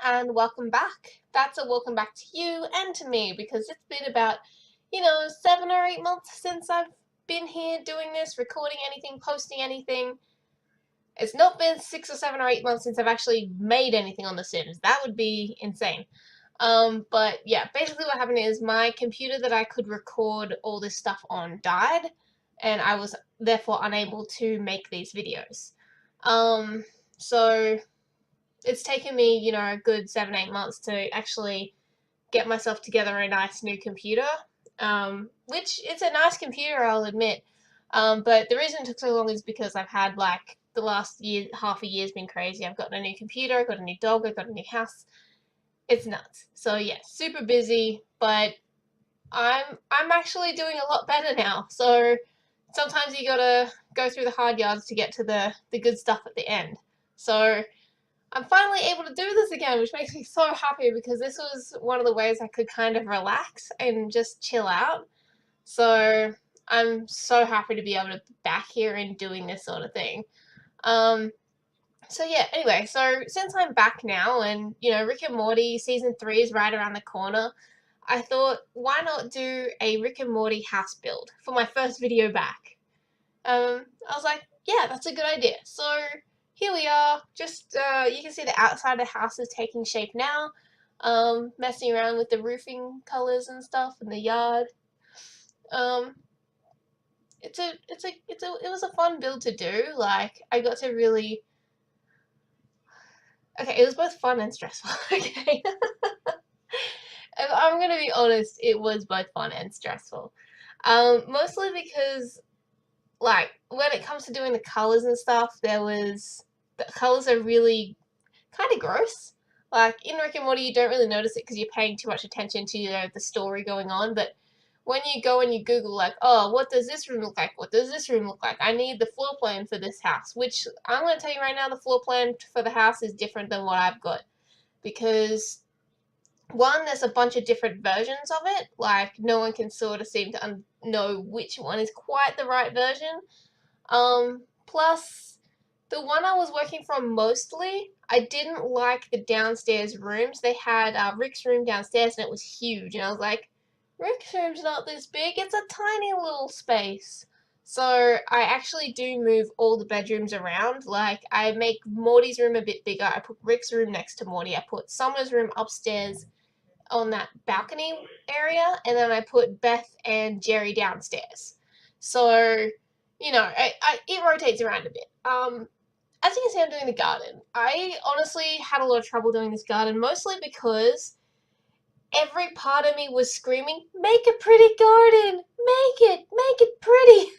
and welcome back. That's a welcome back to you and to me because it's been about, 7 or 8 months since I've been here doing this, recording anything, posting anything. It's not been 6 or 7 or 8 months since I've actually made anything on The Sims. That would be insane. But yeah, basically what happened is my computer that I could record all this stuff on died, and I was therefore unable to make these videos. So it's taken me, a good 7, 8 months to actually get myself together a nice new computer. Which it's a nice computer, I'll admit. But the reason it took so long is because I've had like the last year, half a year's been crazy. I've gotten a new computer, I've got a new dog, I've got a new house. It's nuts. So yeah, super busy, but I'm actually doing a lot better now. So sometimes you gotta go through the hard yards to get to the good stuff at the end. So I'm finally able to do this again, which makes me so happy because this was one of the ways I could kind of relax and just chill out. So I'm so happy to be able to be back here and doing this sort of thing. Um, so yeah, anyway, so since I'm back now and, Rick and Morty season 3 is right around the corner, I thought, why not do a Rick and Morty house build for my first video back? I was like, yeah, that's a good idea. So here we are. Just you can see the outside of the house is taking shape now. Messing around with the roofing colors and stuff in the yard. Um, it was a fun build to do. Like I got to really. Okay, it was both fun and stressful. Okay, if I'm gonna be honest, it was both fun and stressful. Mostly because like when it comes to doing the colors and stuff, the colors are really kind of gross. Like in Rick and Morty, you don't really notice it because you're paying too much attention to the story going on. But when you go and you Google like, oh, what does this room look like? What does this room look like? I need the floor plan for this house. Which I'm going to tell you right now, the floor plan for the house is different than what I've got because one, there's a bunch of different versions of it. Like no one can sort of seem to know which one is quite the right version. Plus, the one I was working from mostly, I didn't like the downstairs rooms. They had Rick's room downstairs and it was huge. And I was like, Rick's room's not this big, it's a tiny little space. So I actually do move all the bedrooms around. Like, I make Morty's room a bit bigger. I put Rick's room next to Morty. I put Summer's room upstairs on that balcony area. And then I put Beth and Jerry downstairs. So it rotates around a bit. As you can see, I'm doing the garden. I honestly had a lot of trouble doing this garden, mostly because every part of me was screaming, make a pretty garden! Make it pretty!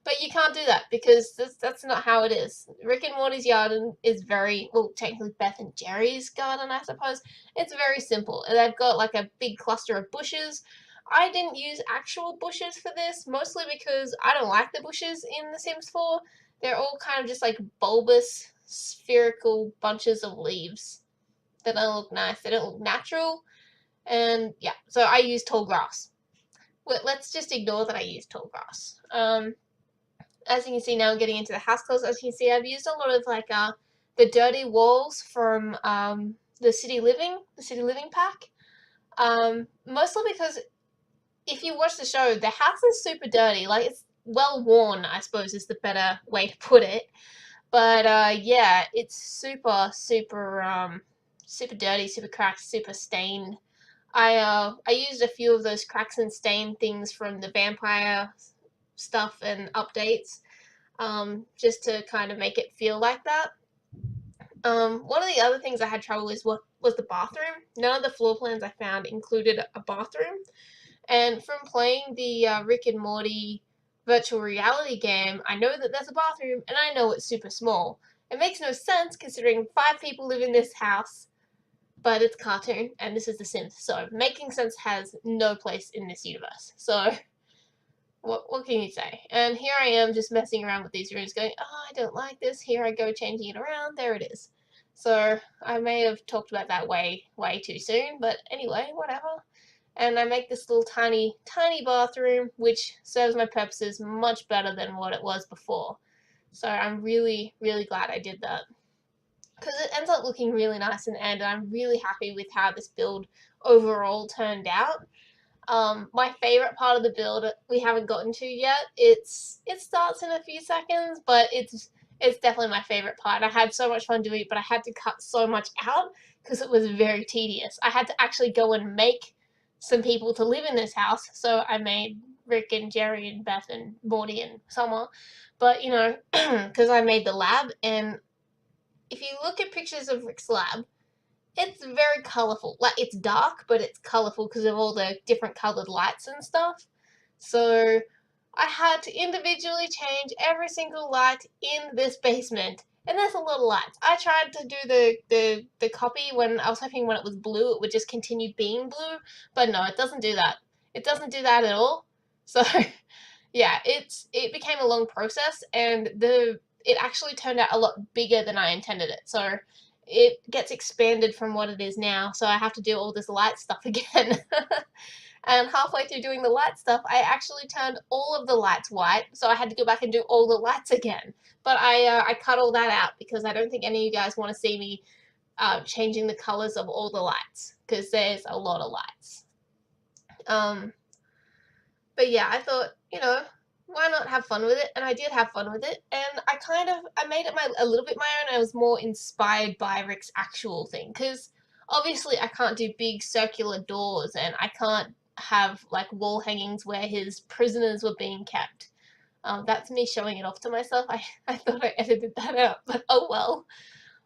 But you can't do that because that's not how it is. Rick and Morty's garden is very, well, technically Beth and Jerry's garden, I suppose. It's very simple. They've got like a big cluster of bushes. I didn't use actual bushes for this, mostly because I don't like the bushes in The Sims 4. They're all kind of just like bulbous, spherical bunches of leaves that don't look nice. They don't look natural. And yeah, so I use tall grass. Let's just ignore that I use tall grass. As you can see now, I'm getting into the house clothes. As you can see, I've used a lot of like the dirty walls from the City Living pack. Mostly because if you watch the show, the house is super dirty. Like it's well worn, I suppose is the better way to put it. But yeah, it's super dirty, super cracked, super stained. I used a few of those cracks and stain things from the vampire stuff and updates, just to kind of make it feel like that. One of the other things I had trouble with was the bathroom. None of the floor plans I found included a bathroom. And from playing the Rick and Morty virtual reality game, I know that there's a bathroom, and I know it's super small. It makes no sense considering 5 people live in this house, but it's a cartoon, and this is The Sims, so making sense has no place in this universe. So, what can you say? And here I am just messing around with these rooms going, oh, I don't like this, here I go changing it around, there it is. So, I may have talked about that way too soon, but anyway, whatever. And I make this little tiny bathroom, which serves my purposes much better than what it was before. So I'm really, really glad I did that. because it ends up looking really nice in the end, and I'm really happy with how this build overall turned out. My favorite part of the build we haven't gotten to yet. It starts in a few seconds, but it's definitely my favorite part. I had so much fun doing it, but I had to cut so much out because it was very tedious. I had to actually go and make some people to live in this house, so I made Rick and Jerry and Beth and Morty and Summer. But you know, because I made the lab, and if you look at pictures of Rick's lab, it's very colorful. Like, it's dark, but it's colorful because of all the different colored lights and stuff. So I had to individually change every single light in this basement. And there's a lot of lights. I tried to do the copy when I was hoping when it was blue it would just continue being blue, but no, it doesn't do that. It doesn't do that at all. So yeah, it became a long process, and it actually turned out a lot bigger than I intended it. So it gets expanded from what it is now, so I have to do all this light stuff again. And halfway through doing the light stuff, I actually turned all of the lights white, so I had to go back and do all the lights again. But I cut all that out because I don't think any of you guys want to see me changing the colors of all the lights, because there's a lot of lights. But yeah, I thought, you know, why not have fun with it? And I did have fun with it, and I made it a little bit my own. I was more inspired by Rick's actual thing, because obviously I can't do big circular doors, and I can't have like wall hangings where his prisoners were being kept. That's me showing it off to myself. I thought I edited that out, but oh well.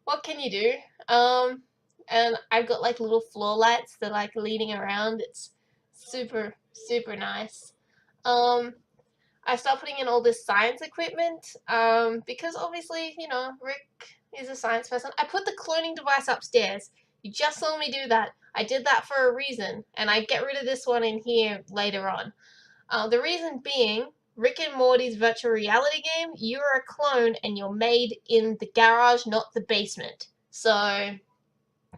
What can you do? And I've got like little floor lights that are like leading around. It's super, super nice. Um, I started putting in all this science equipment because obviously, you know, Rick is a science person. I put the cloning device upstairs. You just saw me do that. I did that for a reason, and I get rid of this one in here later on. The reason being, Rick and Morty's virtual reality game, you're a clone and you're made in the garage, not the basement. So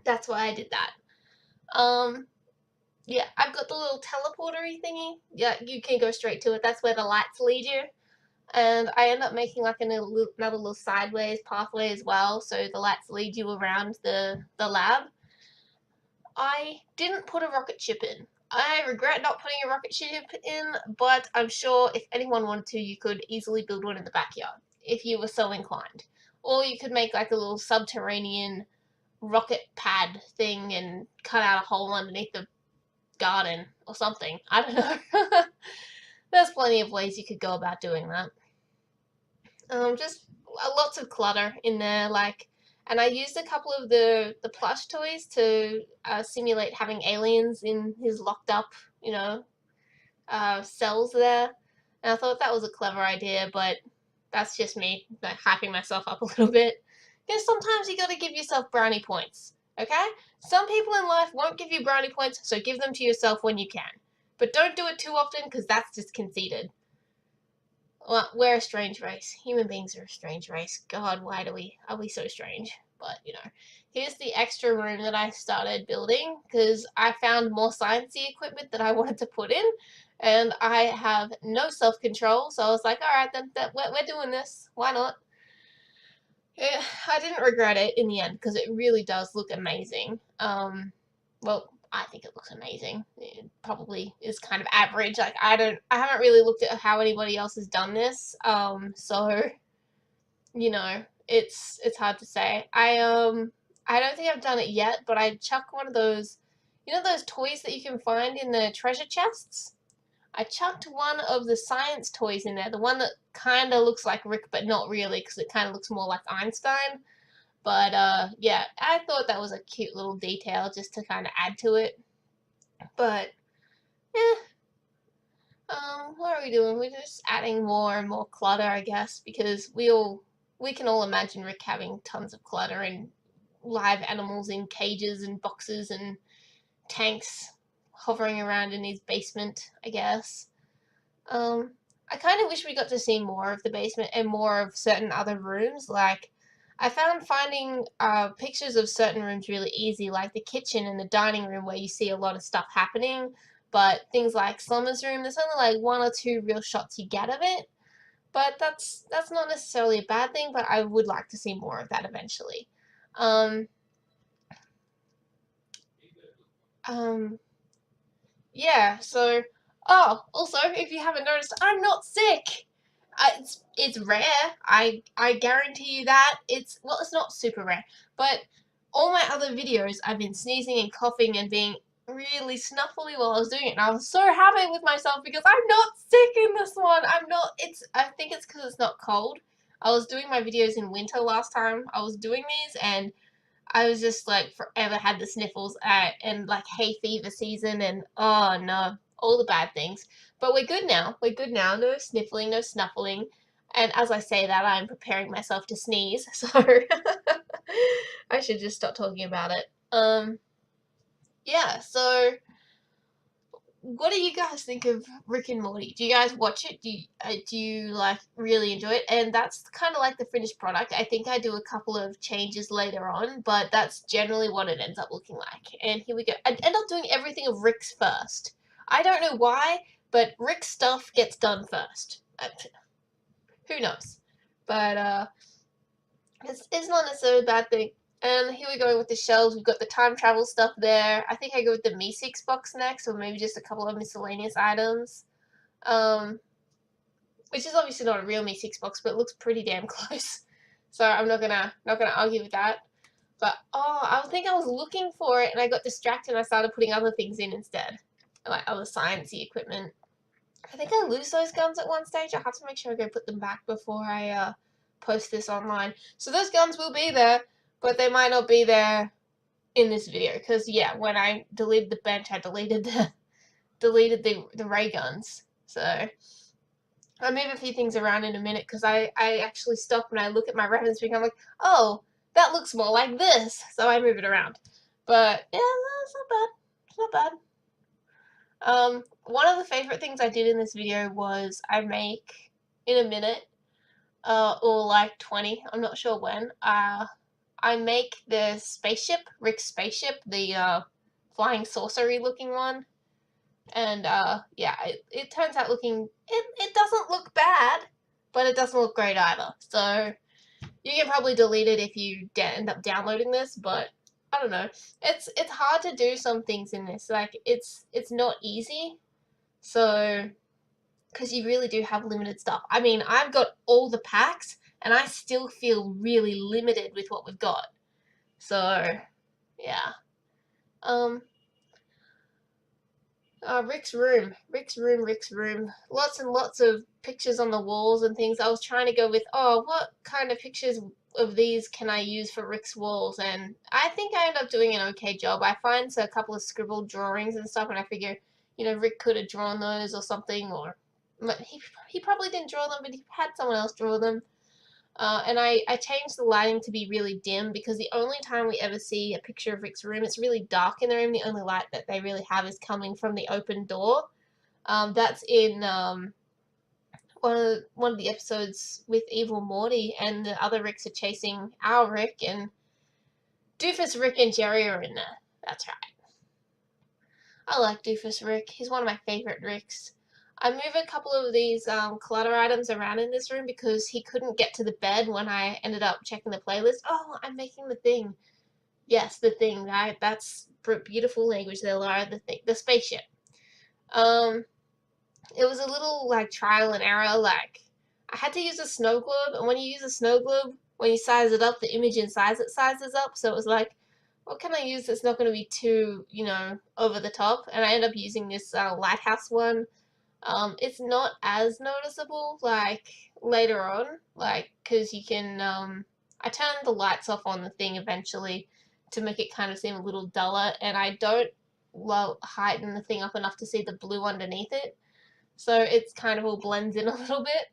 that's why I did that. Um, yeah, I've got the little teleportery thingy. Yeah, you can go straight to it. That's where the lights lead you. And I end up making like another little sideways pathway as well, so the lights lead you around the lab. I didn't put a rocket ship in. I regret not putting a rocket ship in, but I'm sure if anyone wanted to, you could easily build one in the backyard, if you were so inclined. Or you could make like a little subterranean rocket pad thing and cut out a hole underneath the garden or something. I don't know. There's plenty of ways you could go about doing that. Just lots of clutter in there, like, and I used a couple of the plush toys to simulate having aliens in his locked up, you know, cells there. And I thought that was a clever idea, but that's just me like, hyping myself up a little bit. Because sometimes you gotta give yourself brownie points, okay? Some people in life won't give you brownie points, so give them to yourself when you can. But don't do it too often, because that's just conceited. Well, we're a strange race. Human beings are a strange race. God, why are we so strange? But, you know, here's the extra room that I started building because I found more sciencey equipment that I wanted to put in, and I have no self-control, so I was like, alright, then we're doing this. Why not? Yeah, I didn't regret it in the end because it really does look amazing. Well, I think it looks amazing. It probably is kind of average. Like I haven't really looked at how anybody else has done this. So you know, it's hard to say. I don't think I've done it yet, but I chucked one of those, you know, those toys that you can find in the treasure chests. I chucked one of the science toys in there, the one that kind of looks like Rick, but not really, because it kind of looks more like Einstein. But yeah, I thought that was a cute little detail just to kind of add to it. But yeah, what are we doing? We're just adding more and more clutter, I guess, because we can all imagine Rick having tons of clutter and live animals in cages and boxes and tanks hovering around in his basement, I guess. I kind of wish we got to see more of the basement and more of certain other rooms. Like, I found finding pictures of certain rooms really easy, like the kitchen and the dining room where you see a lot of stuff happening. But things like Summer's room, there's only like one or two real shots you get of it. But that's not necessarily a bad thing, but I would like to see more of that eventually. Um, um, yeah, so, oh, also, if you haven't noticed, I'm not sick. It's rare. I guarantee you that. Well, it's not super rare, but all my other videos, I've been sneezing and coughing and being really snuffly while I was doing it, and I was so happy with myself because I'm not sick in this one. I'm not, I think it's because it's not cold. I was doing my videos in winter last time I was doing these, and I was just like forever had the sniffles and like hay fever season and oh no, all the bad things. But we're good now. We're good now. No sniffling, no snuffling. And as I say that, I'm preparing myself to sneeze. So I should just stop talking about it. Yeah, so what do you guys think of Rick and Morty? Do you guys watch it? Do you like really enjoy it? And that's kind of like the finished product. I think I do a couple of changes later on, but that's generally what it ends up looking like. And here we go. I end up doing everything of Rick's first. I don't know why, but Rick's stuff gets done first. Who knows? But it's not necessarily a bad thing. And here we go with the shelves. We've got the time travel stuff there. I think I go with the Me6 box next, or maybe just a couple of miscellaneous items. Um, which is obviously not a real Me6 box, but it looks pretty damn close. So I'm not gonna argue with that. But oh, I think I was looking for it and I got distracted and I started putting other things in instead, like other sciencey equipment. I think I lose those guns at one stage. I have to make sure I go put them back before I post this online. So those guns will be there, but they might not be there in this video because yeah, when I deleted the bench, I deleted the ray guns. So I'll move a few things around in a minute because I actually stop and I look at my reference and I'm like, oh, that looks more like this. So I move it around. But yeah, no, it's not bad. It's not bad. One of the favorite things I did in this video was I make in a minute, or like 20, I'm not sure when, I make the spaceship, Rick's spaceship, the flying saucery looking one. And yeah, it turns out looking, it doesn't look bad, but it doesn't look great either. So you can probably delete it if you end up downloading this, but I don't know. It's hard to do some things in this. Like it's not easy. So because you really do have limited stuff. I mean, I've got all the packs and I still feel really limited with what we've got. So yeah. Um Rick's room. Rick's room, Rick's room. Lots and lots of pictures on the walls and things. I was trying to go with, oh, what kind of pictures of these can I use for Rick's walls? And I think I end up doing an okay job. I find a couple of scribbled drawings and stuff, and I figure, Rick could have drawn those or something, or he probably didn't draw them, but he had someone else draw them. And I changed the lighting to be really dim because the only time we ever see a picture of Rick's room, it's really dark in the room. The only light that they really have is coming from the open door. That's in one of the episodes with Evil Morty, and the other Ricks are chasing our Rick, and Doofus Rick and Jerry are in there. That's right. I like Doofus Rick. He's one of my favorite Ricks. I move a couple of these clutter items around in this room because he couldn't get to the bed when I ended up checking the playlist. Oh, I'm making the thing. Yes, the thing. That's beautiful language there, Laura. The thing, the spaceship. Um, it was a little like trial and error. Like I had to use a snow globe, and when you use a snow globe, when you size it up, the image inside it sizes up. So it was like, what can I use that's not going to be too, over the top? And I ended up using this lighthouse one. It's not as noticeable like later on, like because you can. I turned the lights off on the thing eventually to make it kind of seem a little duller, and I don't heighten the thing up enough to see the blue underneath it. So it's kind of all blends in a little bit.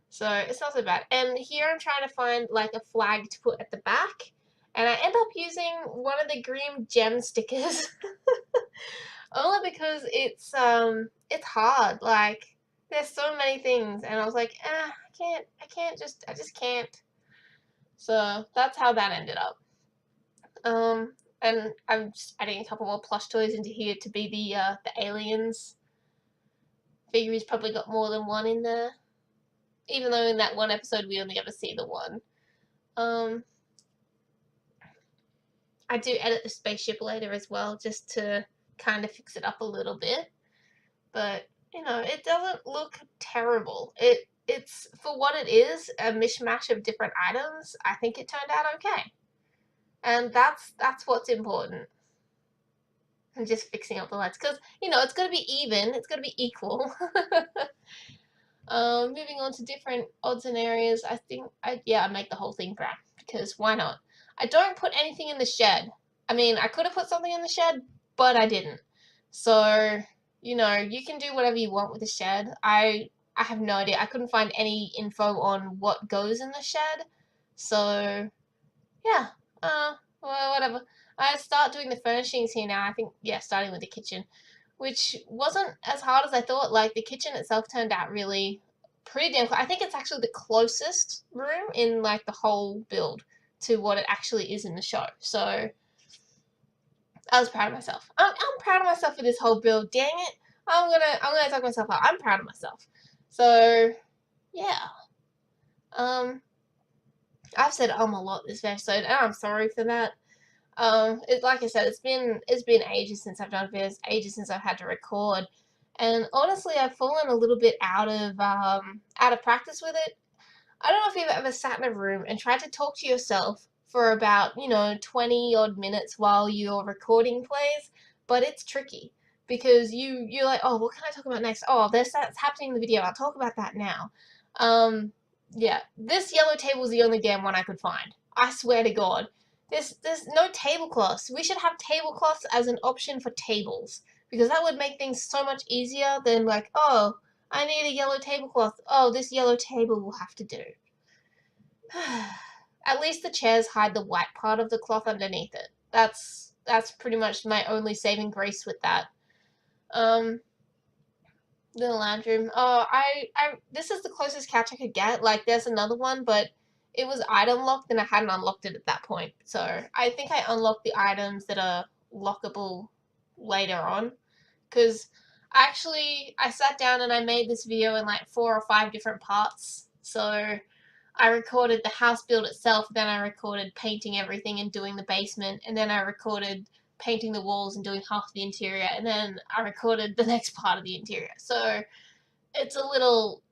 So it's not so bad. And here I'm trying to find like a flag to put at the back. And I end up using one of the green gem stickers. Only because it's hard. Like there's so many things and I was like, I just can't. So that's how that ended up. And I'm just adding a couple more plush toys into here to be the aliens. Figure he's probably got more than one in there. Even though in that one episode we only ever see the one. Um, I do edit the spaceship later as well, just to kind of fix it up a little bit. But, you know, it doesn't look terrible. It's for what it is, a mishmash of different items. I think it turned out okay. And that's what's important. And just fixing up the lights, because, you know, it's got to be even, it's got to be equal. Moving on to different odds and areas, I think I make the whole thing brown, because why not? I don't put anything in the shed. I mean, I could have put something in the shed, but I didn't. So, you know, you can do whatever you want with the shed. I have no idea. I couldn't find any info on what goes in the shed. So, yeah. Well, whatever. I start doing the furnishings here now. I think, yeah, starting with the kitchen, which wasn't as hard as I thought. Like, the kitchen itself turned out really pretty damn close. I think it's actually the closest room in, like, the whole build to what it actually is in the show. So, I was proud of myself. I'm proud of myself for this whole build. Dang it. I'm gonna talk myself out. I'm proud of myself. So, yeah. I've said a lot this episode, and I'm sorry for that. Like I said, it's been ages since I've done videos, ages since I've had to record, and honestly, I've fallen a little bit out of practice with it. I don't know if you've ever sat in a room and tried to talk to yourself for about 20 odd minutes while your recording plays, but it's tricky because you're like, oh, what can I talk about next? Oh, that's happening in the video. I'll talk about that now. Um, yeah, this yellow table is the only damn one I could find. I swear to God. There's no tablecloths. We should have tablecloths as an option for tables, because that would make things so much easier than like, oh, I need a yellow tablecloth. Oh, this yellow table will have to do. At least the chairs hide the white part of the cloth underneath it. That's pretty much my only saving grace with that. Um, the lounge room. Oh, I this is the closest couch I could get. Like, there's another one, but it was item locked and I hadn't unlocked it at that point. So I think I unlocked the items that are lockable later on. Because actually, I sat down and I made this video in like 4 or 5 different parts. So I recorded the house build itself, then I recorded painting everything and doing the basement, and then I recorded painting the walls and doing half the interior, and then I recorded the next part of the interior. So there's a little,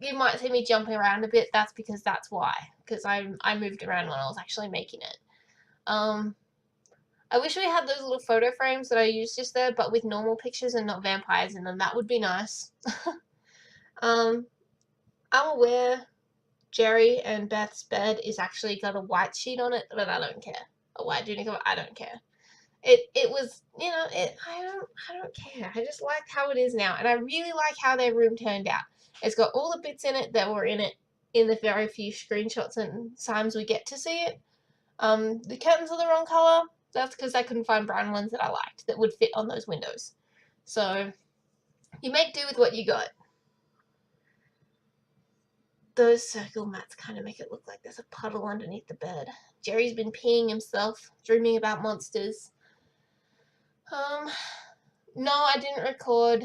you might see me jumping around a bit. That's because that's why, because I moved around when I was actually making it. I wish we had those little photo frames that I used just there, but with normal pictures and not vampires in them. That would be nice. I'm aware Jerry and Beth's bed is actually got a white sheet on it, but I don't care. A white doing cover, I don't care. It was, I don't care. I just like how it is now, and I really like how their room turned out. It's got all the bits in it that were in it in the very few screenshots and times we get to see it. The curtains are the wrong color. That's because I couldn't find brown ones that I liked that would fit on those windows. So you make do with what you got. Those circle mats kind of make it look like there's a puddle underneath the bed. Jerry's been peeing himself, dreaming about monsters. No, I didn't record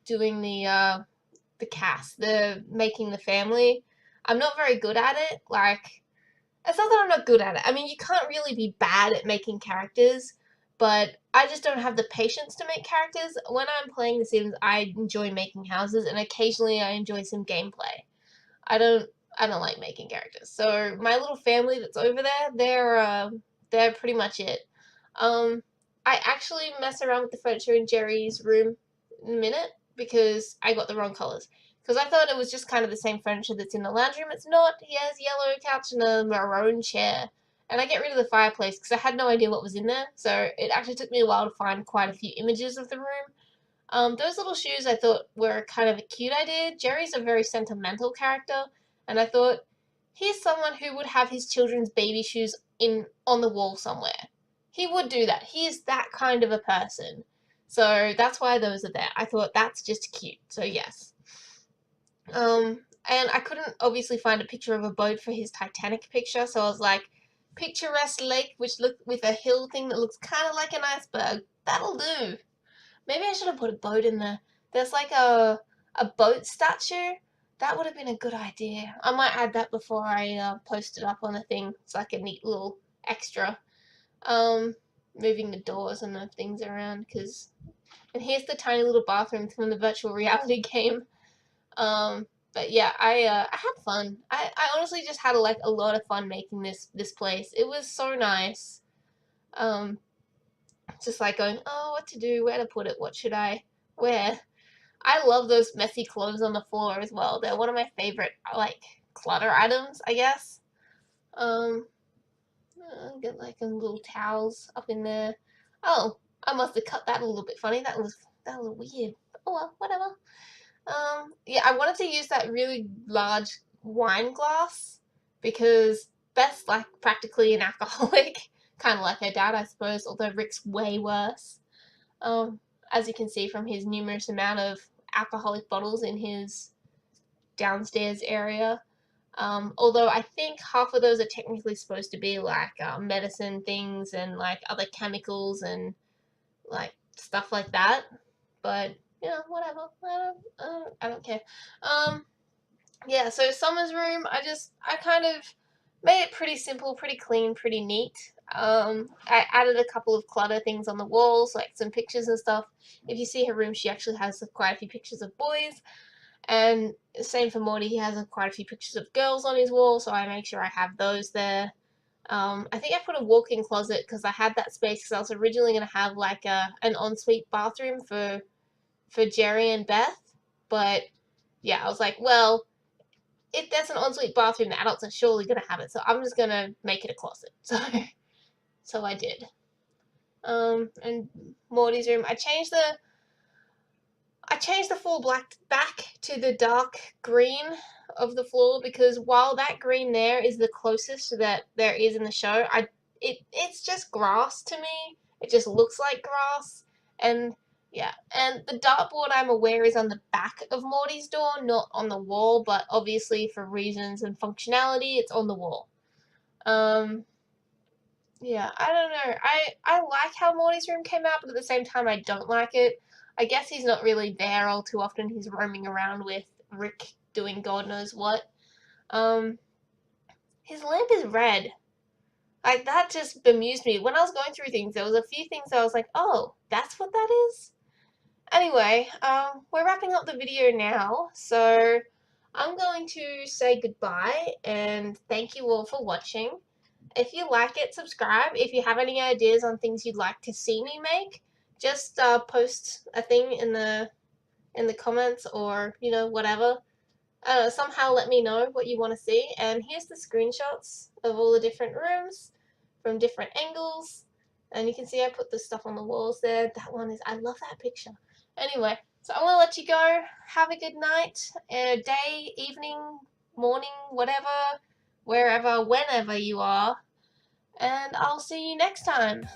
doing the cast, the making the family. I'm not very good at it. Like, it's not that I'm not good at it. I mean, you can't really be bad at making characters, but I just don't have the patience to make characters. When I'm playing The Sims, I enjoy making houses, and occasionally I enjoy some gameplay. I don't I don't like making characters. So my little family that's over there, they're pretty much it. Um, I actually mess around with the furniture in Jerry's room in a minute because I got the wrong colors. Because I thought it was just kind of the same furniture that's in the lounge room. It's not. He has yellow couch and a maroon chair. And I get rid of the fireplace because I had no idea what was in there. So it actually took me a while to find quite a few images of the room. Those little shoes I thought were kind of a cute idea. Jerry's a very sentimental character, and I thought he's someone who would have his children's baby shoes in on the wall somewhere. He would do that. He is that kind of a person. So that's why those are there. I thought that's just cute. So yes. And I couldn't obviously find a picture of a boat for his Titanic picture, so I was like, picturesque lake which look with a hill thing that looks kind of like an iceberg. That'll do. Maybe I should have put a boat in there. There's like a boat statue. That would have been a good idea. I might add that before I post it up on the thing. It's like a neat little extra. moving the doors and the things around, and here's the tiny little bathroom from the virtual reality game. But yeah, I had fun. I honestly just had a lot of fun making this place. It was so nice. Um, just like going, oh, what to do, where to put it, what should I wear. I love those messy clothes on the floor as well. They're one of my favorite clutter items, I guess. Um, get like some little towels up in there. Oh, I must have cut that a little bit funny. That was weird. Oh well, whatever. Yeah, I wanted to use that really large wine glass because Beth's like practically an alcoholic, kind of like her dad, I suppose. Although Rick's way worse. Um, as you can see from his numerous amount of alcoholic bottles in his downstairs area. Although I think half of those are technically supposed to be medicine things and like other chemicals and like stuff like that. But whatever. I don't care. Yeah. So Summer's room, I kind of made it pretty simple, pretty clean, pretty neat. I added a couple of clutter things on the walls, like some pictures and stuff. If you see her room, she actually has quite a few pictures of boys. And same for Morty, he has quite a few pictures of girls on his wall, so I make sure I have those there. I think I put a walk-in closet because I had that space because I was originally going to have an ensuite bathroom for Jerry and Beth. But yeah, I was like, well, if there's an ensuite bathroom, the adults are surely going to have it, so I'm just going to make it a closet. So I did. And Morty's room, I changed the floor black back to the dark green of the floor because while that green there is the closest that there is in the show, it's just grass to me. It just looks like grass, and yeah. And the dartboard, I'm aware, is on the back of Morty's door, not on the wall. But obviously, for reasons and functionality, it's on the wall. Um, yeah, I don't know. I like how Morty's room came out, but at the same time, I don't like it. I guess he's not really there all too often. He's roaming around with Rick doing God knows what. Um, his lamp is red. Like, that just bemused me. When I was going through things, there was a few things I was like, oh, that's what that is? Anyway, we're wrapping up the video now, so I'm going to say goodbye and thank you all for watching. If you like it, subscribe. If you have any ideas on things you'd like to see me make, just post a thing in the comments or whatever. Somehow let me know what you want to see. And here's the screenshots of all the different rooms from different angles. And you can see I put the stuff on the walls there. That one is, I love that picture. Anyway, so I'm going to let you go. Have a good night, day, evening, morning, whatever, wherever, whenever you are. And I'll see you next time.